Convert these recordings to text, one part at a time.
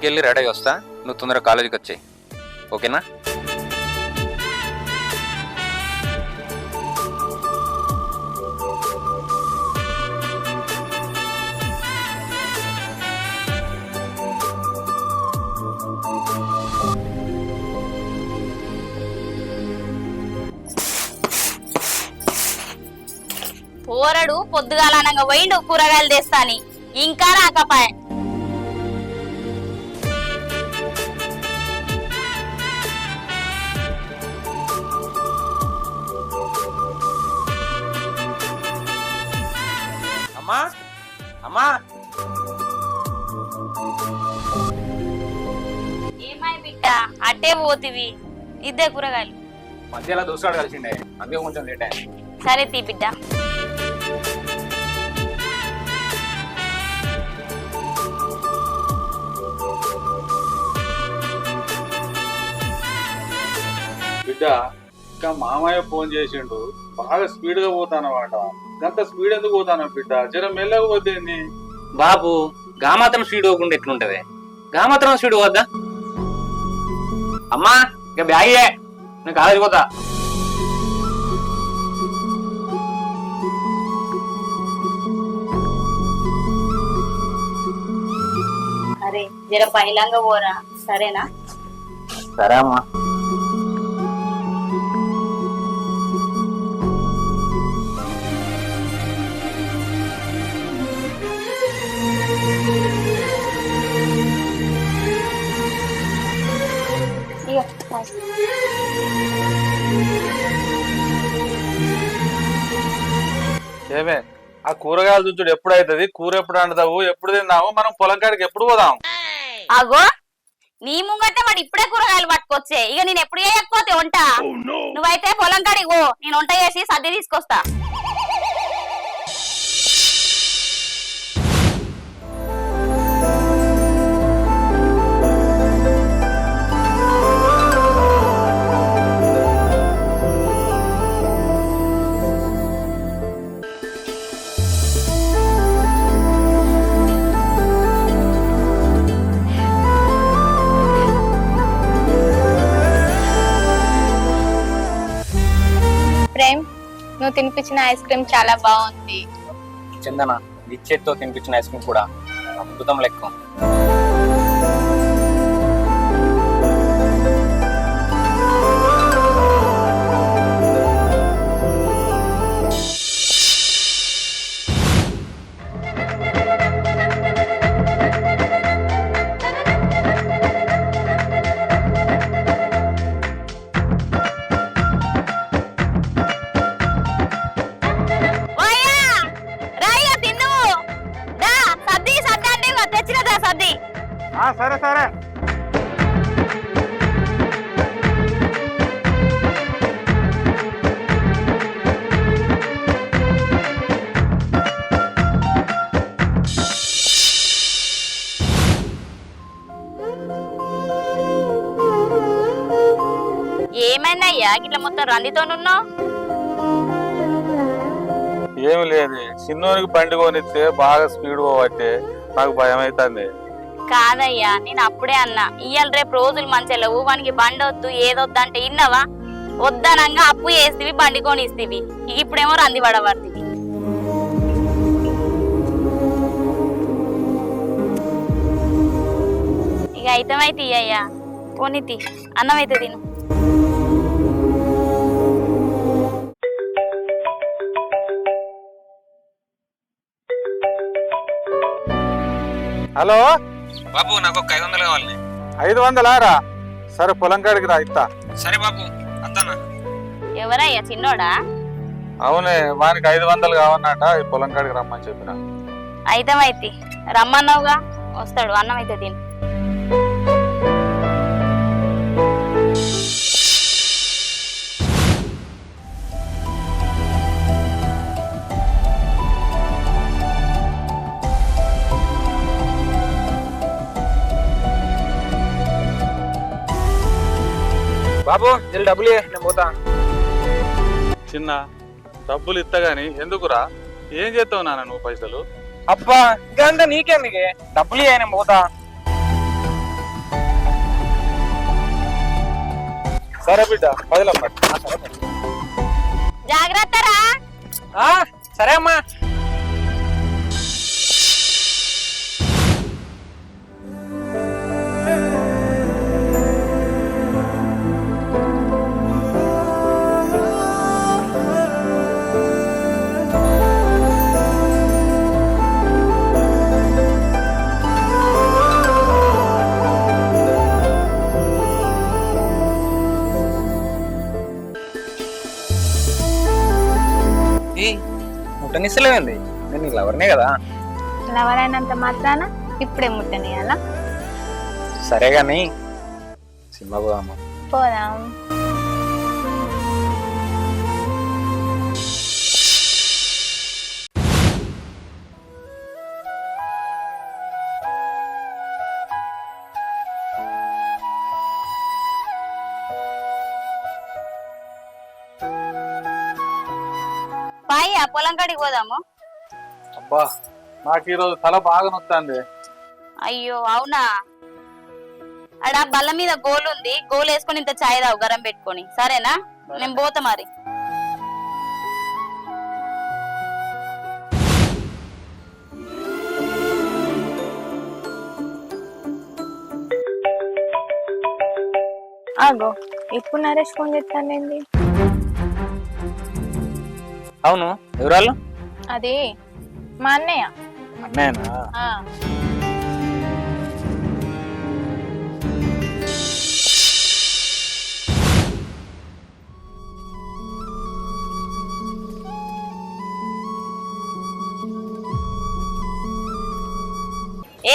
ఇంటికి వెళ్ళి రెడీ అయ్యి వస్తా, నువ్వు తొందరగా కాలేజీకి వచ్చాయి, ఓకేనా? పోరడు పొద్దుగాలనంగా పోయిండు కూరగాయలు తెస్తాని, ఇంకా రాకపాయ. అమ్మా అమ్మా, ఏమై బిడ్డ అట్టే పోతివి, ఇద్దే కూరగాయలు. మధ్యలో దోసుగాడు కలిసిండే, అందుకే కొంచెం లేట్ అయ్యింది. సరే తీ బిడ్డ. బిడ్డ ఇంకా మామయ్య ఫోన్ చేసిండు, బాగా స్పీడ్ గా పోతానమాట. గంత స్పీడ్ ఎందుకు పోతాను బిడ్డ, జర మెల్లగా పోతేంది. బాబు గా మాత్రం స్పీడ్ పోకుండా ఎట్లుంటది, గా మాత్రం స్పీడ్ పోద్దా? అమ్మా ఇక బ్యాగ్ నేను కాలేజీ పోతా. అరే జర పైలంగా పోరా, సరేనా? సరే అమ్మా. ఏమే ఆ కూరగాయలు చూచుడు ఎప్పుడైతుంది, కూర ఎప్పుడు వండుతావు, ఎప్పుడు తిన్నావు, మనం పొలం కాడికి ఎప్పుడు పోదాం? అగో నీ ముంగటే వాడు ఇప్పుడే కూరగాయలు పట్టుకొచ్చే, ఇక నేను ఎప్పుడు చేయకపోతే వంట. నువ్వైతే పొలం కాడికి పో, నేను వంట చేసి సర్ది తీసుకొస్తా. ప్రేమ్, నువ్వు తినిపించిన ఐస్ క్రీమ్ చాలా బాగుంది. చందన ఇచ్చేతో తినిపించిన ఐస్ క్రీమ్ కూడా అద్భుతం లెక్క. సరే సరే. ఏమైందయ్యా గిట్ల మొత్తం రందితోనున్నావు? ఏమి లేదు, చిన్నోనికి బండి కొనిస్తే బాగా స్పీడ్ పోవట్టే, నాకు భయం అవుతుంది. కాదయ్యా, నేను అప్పుడే అన్నా ఇయ్యాల రేపు రోజులు మంచిగా లేవు, వానికి బండి వద్దు ఏదొద్దు అంటే ఇన్నవా? వద్దనంగా అప్పు చేస్తేవి, బండి కొనిస్తేవి, ఇప్పుడేమో రంది పడబడుతుంది. ఇక అయితమైతే ఇయ్యయ్యా, కొనితి అన్నం అయితే తిను. హలో బాబు నాకు ఒక 500 కావాలి. 500 రా? సరే పొలం కాడికి రా, ఇస్తా. సరే బాబు అంతానా? ఎవరయ్యా చిన్నోడా? అవునే, వానికి 500 కావన్నట, ఈ పొలం కాడికి రమ్మని చెప్పిన. అయితమైతే రమ్మన్నావుగా, వస్తాడు, అన్నం అయితే తిను. బాబు జల్లి డబ్బులు నేను పోతా. చిన్న డబ్బులు ఇస్తా గాని ఎందుకురా, ఏం చేస్తావు నాన్న నువ్వు పైసలు? అబ్బా ఇంకా నీకెందుకే, డబ్బులు నేను పోతా. సరే బిడ్డ పదిలమ్మ. జాగ్రత్త రా. సరే అమ్మా. ముట్టనిస్తలేదండి, నేను నీకు ఎవరినే కదా. లవర్ అయినంత మాత్రాన ఇప్పుడే ముట్టనియాలా? సరే కానీ సినిమా పోదాము. పోదాం. పాయి పొలం కాడికి పోదాము. అబ్బా నాకు ఈరోజు తల బాగా నొత్తాంది. అయ్యో అవునా? అడా బల్ల మీద గోలు ఉంది, గోలు వేసుకొని ఇంత చాయ్ తావు గరం పెట్టుకొని. సరేనా? నేను పోతా మరి. ఆగో, ఇప్పుడు నరేష్ ఫోన్ చేస్తానండి. అవును, ఎవరాళ్ళు? అది మా అన్నయ్య. అన్నయ్యనా? ఆ.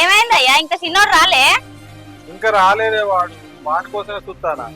ఏమైందయ్యా? ఇంకా చిన్నోడు రాలే? ఇంకా రాలేదే, వాడి కోసమే చూస్తానా.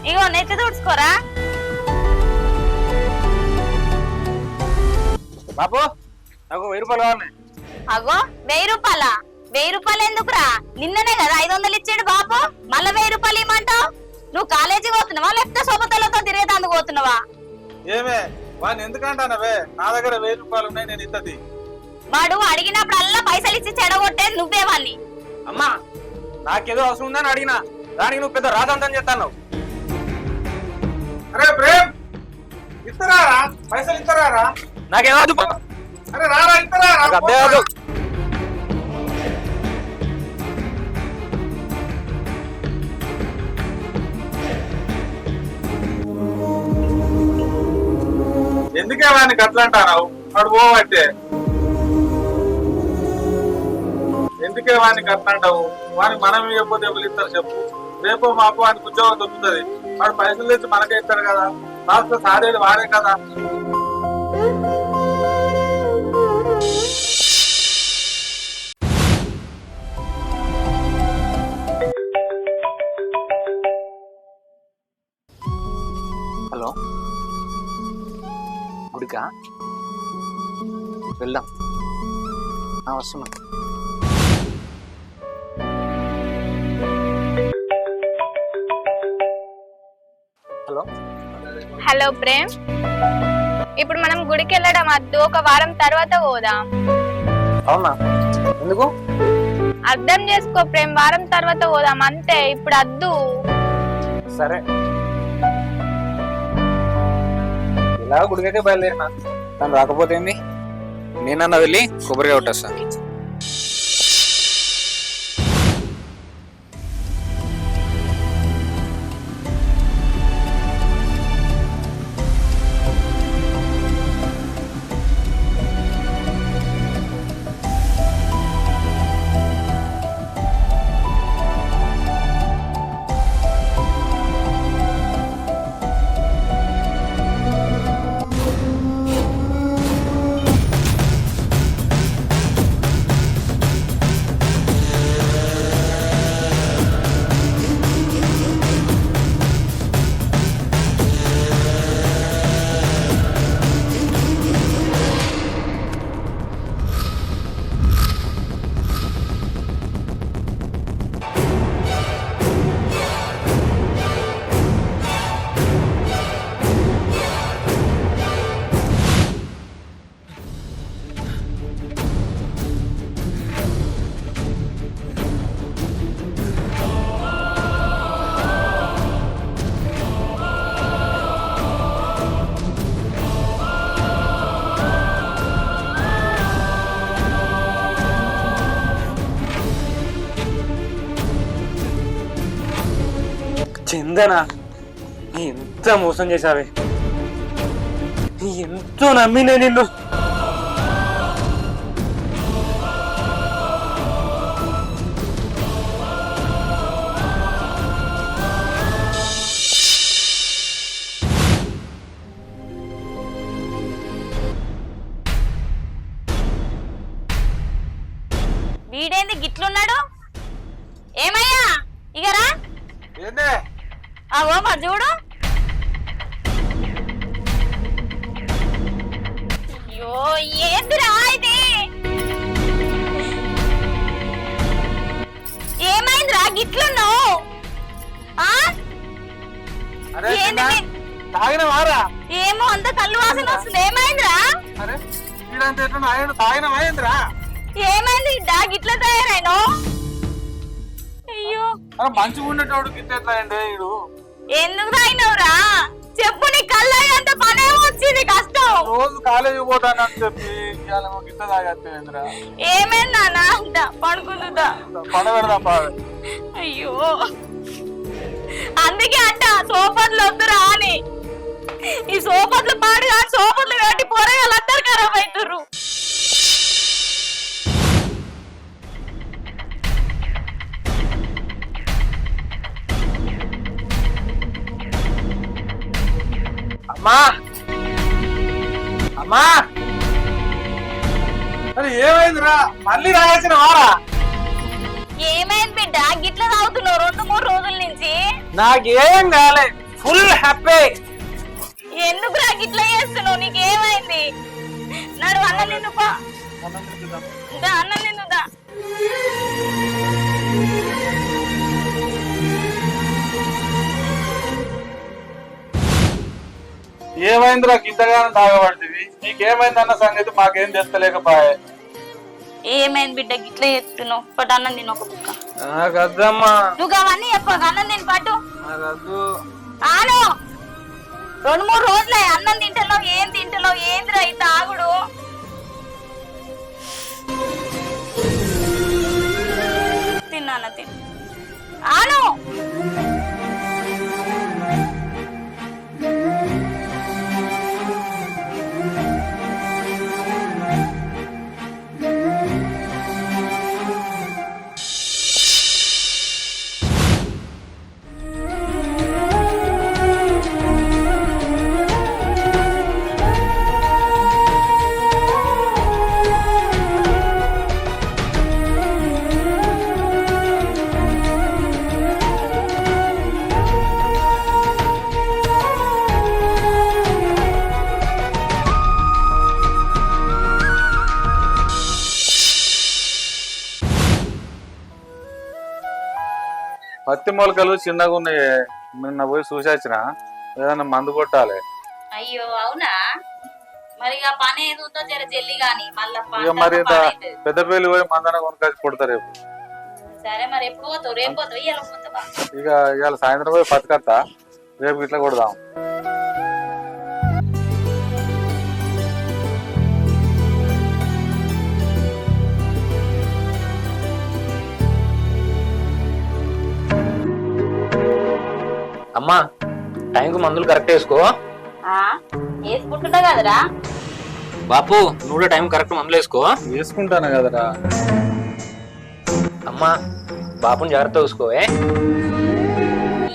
ఇగో నెత్తి తుడుచుకోరా. బాబు నాకు 1000 రూపాయలు కావాలి. అగో 1000 రూపాయలా? 1000 రూపాయలు ఎందుకురా? నిన్ననే కదా 500 ఇచ్చాడు బాపు, మళ్ళా 1000 రూపాయలు ఇమ్మంటావు? నువ్వు కాలేజీకి పోతున్నావా లేకపోతే సోబతలతో తిరిగేదానికి పోతున్నావా? ఏమే వాడిని ఎందుకంటానవే? నా దగ్గర 1000 రూపాయలు ఉన్నాయి, నేను ఇత్తది. వాడు అడిగినప్పుడల్లా పైసలు ఇచ్చి చెడగొట్టేది నువ్వేవాన్ని. అమ్మా నాకేదో అవసరం ఉందని అడిగినా, దానికి నువ్వు పెద్ద రాజంతం చేస్తాను. అరే ప్రేమ్, ఇస్తారా పైసలు? ఇస్తారా? నాకేదో అరే రారా, ఇస్తారా? అబ్బే కాదు. ఎందుకే వానికి అట్లా అంటావు? వాడు పోవట్టే. ఎందుకే వానికి అట్లా అంటావు? వానికి మనం ఇవ్వకపోతే ఎవరు ఇస్తారు చెప్పు? రేపో మాపో వానికి ఉద్యోగం దొరుకుతుంది. వాడు పైసలు తెచ్చి మనకే ఇస్తాడు కదా. లాస్ట్ సారేది వాడే కదా. హలో, గుడికా వెళ్దాం. వస్తున్నా. హలో. హలో ప్రేమ్, ఇప్పుడు మనం గుడికి వెళ్ళడం వద్దు, ఒక వారం తర్వాత పోదాం. అవునా? ఎందుకు? అర్థం చేసుకో ప్రేమ్, వారం తర్వాత పోదాం అంతే, ఇప్పుడు వద్దు. సరే, ఇలా గుడికైతే బయలుదేరినా, తను రాకపోతే ఏంది, నేనన్నా వెళ్ళి కొబ్బరిగా కొట్టేస్తా. వద్దనా ఎంత మోసం చేశావే, ఎంతో నమ్మినే నిన్ను. వీడేంది గిట్లున్నాడు? ఏమయ్యా ఇగరా ఏందే అవో మరి చూడు. అయ్యో ఏందిరా ఇది? ఏమైందిరా గిట్లున్నావు? అరే ఏంది? తాగిన వారా? ఏమో అంత కళ్ళు వాసన వస్తుంది. ఏమైందిరా? అరే వీడంతా ఎట్లా ఆయన తాగిన అయిందిరా? ఏమైంది గిట్ల తయారైనా? అయ్యో అరే మంచిగా ఉండేటోడు గిట్ట ఎట్లా అయిందే వీడు? ఎందుకు తాగినవురా? చెప్పు, నీ కళ్ళ అంత పనే వచ్చింది కష్టం. రోజు కాలేజీ పోతానని చెప్పి గిట్ట తాగేంద్రా. ఏమైంది నాన్న? పడుకుందా పడబెడదాం బాగా. అయ్యో అందుకే అంట సోపత్లు వద్దురా అని. ఈ సోపత్లు పాడుగా సోపత్లు కట్టి పోరగాళ్ళు అందరు ఖరాబ్ అవుతుర్రు. అమ్మా అమ్మా, అరే ఏమైందిరా? మళ్ళీ రాయాల్సిన వారా? ఏమైంది బిడ్డ గిట్ల తాగుతున్నావు 2-3 రోజుల నుంచి? నాకేం కాలే, ఫుల్ హ్యాపీ. ఎందుకురా గిట్ల చేస్తున్నావు? నీకేమైంది? నడు అన్నం తిందుపా. అన్నం తిందుదా. ఏమైందిరా గింతగానే తాగబడుతుంది? నీకేమైంది అన్న సంగతి మాకేం తెలుస్తలేకపోయా. ఏమైంది బిడ్డ గిట్ల చేస్తున్నావు? పట్టు అన్నం తిను ఒక బుక్క. నాకద్దమ్మా. నువ్వు అవన్నీ చెప్పక అన్నం తిని పట్టు. నాకద్దు. ఆను 2-3 రోజులే అన్నం తింటలో ఏం తింటలో ఏంద్రా ఈ తాగుడు? తిన్నాను తిను. ఆను పత్తి మొలకలు చిన్నగా ఉన్నాయి, నిన్న పోయి చూసొచ్చిన. ఏదన్నా మందు కొట్టాలి. అయ్యో అవునా? మరి ఇక పని ఏది ఉందో జర జల్లి గాని మళ్ళా ఇక మరి పెద్ద పెళ్లి పోయి మందన కొనుక్కొచ్చి కొడతారు రేపు. సరే మరి ఎప్పుడు పోతావు? రేపు పోతావు? ఇవాళ పోతావా? ఇక ఇవాళ సాయంత్రం పోయి పత్తికత్తా, రేపు ఇట్లా కొడదాం. అమ్మా టైంకు మందులు కరెక్ట్ వేసుకో. వేసుకుంటున్నా కదరా బాపు, నువ్వు కూడా టైం కరెక్ట్ మందులు వేసుకో. వేసుకుంటాను కదరా. అమ్మా బాపుని జాగ్రత్త చూసుకోవే.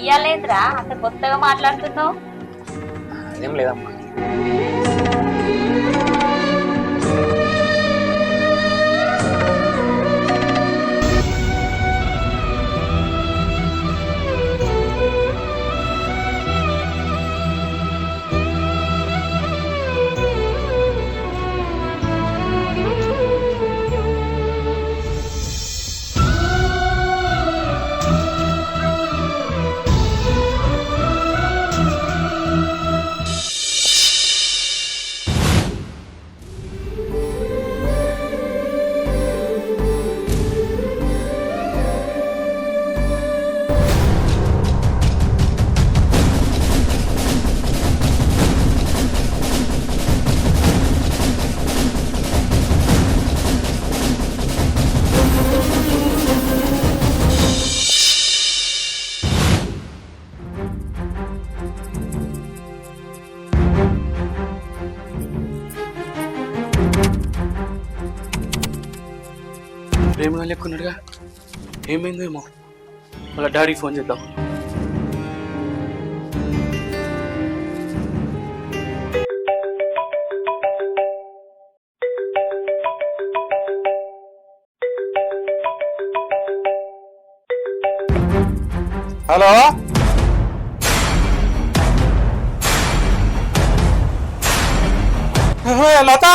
ఇయ్యాలేదురా అంత కొత్తగా మాట్లాడుతున్నావు? అదేం లేదమ్మా. ప్రేమ లెక్కున్నాడుగా, ఏమైందో ఏమో. వాళ్ళ డాడీకి ఫోన్ చేద్దాం. హలో లత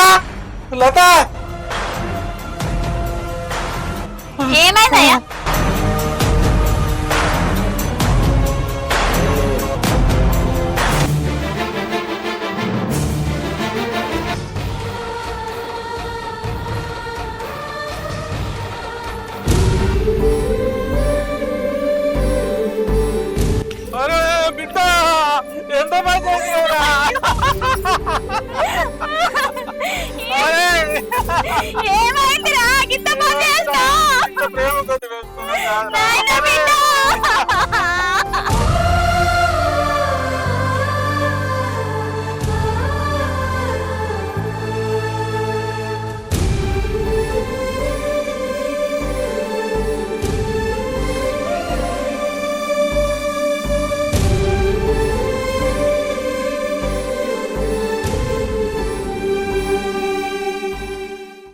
లత ఏమైందయ్యా? అరే బిడ్డ ఎంత పని చేసినావురా? అరే ఏమైందిరా గిట్ట పని చేస్తావ్? ప్రేమ కొద్ది వేసుకున్నా నాయనా బిడ్డ